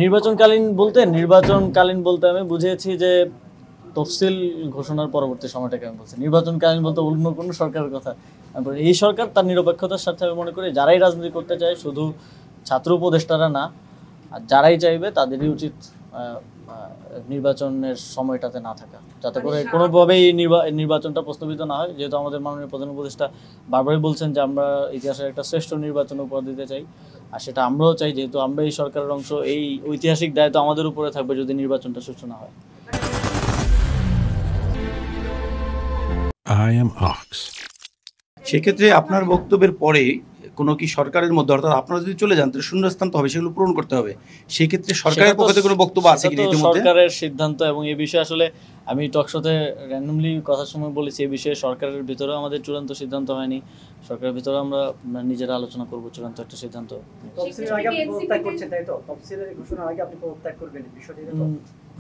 নির্বাচনকালীন বলতে আমি বুঝিয়েছি যে তফসিল ঘোষণার পরবর্তী সময়টাকে আমি বলছি। নির্বাচনকালীন বলতে অন্য কোনো সরকারের কথা আমি বলি। এই সরকার তার নিরপেক্ষতার স্বার্থে আমি মনে করি যারাই রাজনীতি করতে চায়, শুধু ছাত্র উপদেষ্টারা না, আর যারাই চাইবে তাদেরই উচিত নির্বাচনের সময়টাতে না থাকা, যাতে করে কোনোভাবেই নির্বাচনটা প্রস্তাবিত না হয়। যেহেতু আমাদের মাননীয় প্রধান উপদেষ্টা বারবারই বলছেন যে আমরা ইতিহাসের একটা শ্রেষ্ঠ নির্বাচন উপহার দিতে চাই, আর সেটা আমরাও চাই। যেহেতু আমরা এই সরকারের অংশ, এই ঐতিহাসিক দায়িত্ব আমাদের উপরে থাকবে যদি নির্বাচনটা সুষ্ঠু না হয়। I am Ox. সেক্ষেত্রে আপনার বক্তব্যের পরে কোনো কি সরকারের মধ্যে, অর্থাৎ আপনারা যদি চলে যান তাহলে শূন্যস্থান তো হবে, সেগুলো পূরণ করতে হবে। সেক্ষেত্রে সরকারের পক্ষ থেকে কোনো বক্তব্য আছে কি ইতিমধ্যে? সরকারের সিদ্ধান্ত, এবং এই বিষয়ে আসলে আমি টকশোতে র্যান্ডমলি কথার সময় বলেছি, এই বিষয়ে সরকারের ভিতরেও আমাদের চূড়ান্ত সিদ্ধান্ত হয়নি। সরকারের ভিতরে আমরা নিজেরা আলোচনা করব চূড়ান্ত একটা সিদ্ধান্ত।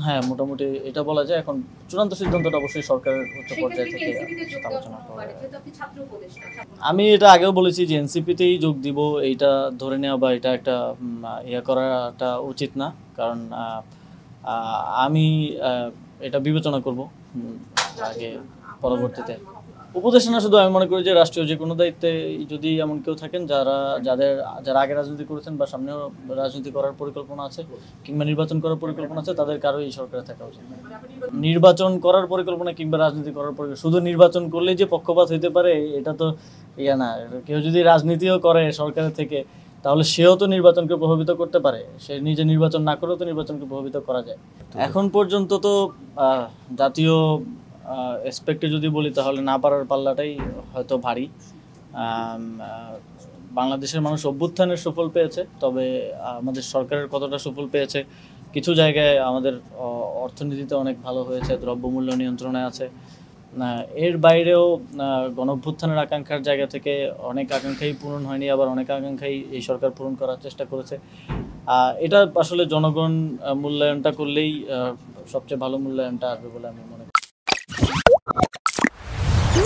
হ্যাঁ, মোটামুটি এটা বলা যায়। এখন চূড়ান্ত সিদ্ধান্তটা অবশ্যই সরকারের উচ্চ পর্যায়ে থেকে আলোচনা করা হবে। আমি এটা আগেও বলেছি যে এনসিপিতেই যোগ দিব, এইটা ধরে নেওয়া বা এটা একটা করাটা উচিত না। কারণ আমি এটা বিবেচনা করব আগে পরবর্তীতে। উপদেষ্টা না শুধু, আমি মনে করি যে রাষ্ট্রীয় যে কোনো দায়িত্বে যদি এমন কেউ থাকেন যারা আগে রাজনীতি করেছেন বা সামনেও রাজনীতি করার পরিকল্পনা আছে কিংবা নির্বাচন করার পরিকল্পনা আছে, তাদের কারো এই সরকারে থাকা উচিত। নির্বাচন করার পরিকল্পনা কিংবা রাজনীতি করার পরিকল্পনা, শুধু নির্বাচন করলেই যে পক্ষপাত হইতে পারে এটা তো না। কেউ যদি রাজনীতিও করে সরকারের থেকে, তাহলে সেও তো নির্বাচনকে প্রভাবিত করতে পারে। সে নিজে নির্বাচন না করেও তো নির্বাচনকে প্রভাবিত করা যায়। এখন পর্যন্ত তো জাতীয় এসপেক্টে যদি বলি, তাহলে না পারার পাল্লাটাই হয়তো ভারী। বাংলাদেশের মানুষ অভ্যুত্থানের সুফল পেয়েছে, তবে আমাদের সরকারের কতটা সুফল পেয়েছে, কিছু জায়গায় আমাদের অর্থনীতিতে অনেক ভালো হয়েছে, দ্রব্যমূল্য নিয়ন্ত্রণে আছে। এর বাইরেও গণঅভ্যুত্থানের আকাঙ্ক্ষার জায়গা থেকে অনেক আকাঙ্ক্ষাই পূরণ হয়নি, আবার অনেক আকাঙ্ক্ষাই এই সরকার পূরণ করার চেষ্টা করেছে। এটা আসলে জনগণ মূল্যায়নটা করলেই সবচেয়ে ভালো মূল্যায়নটা আসবে বলে আমি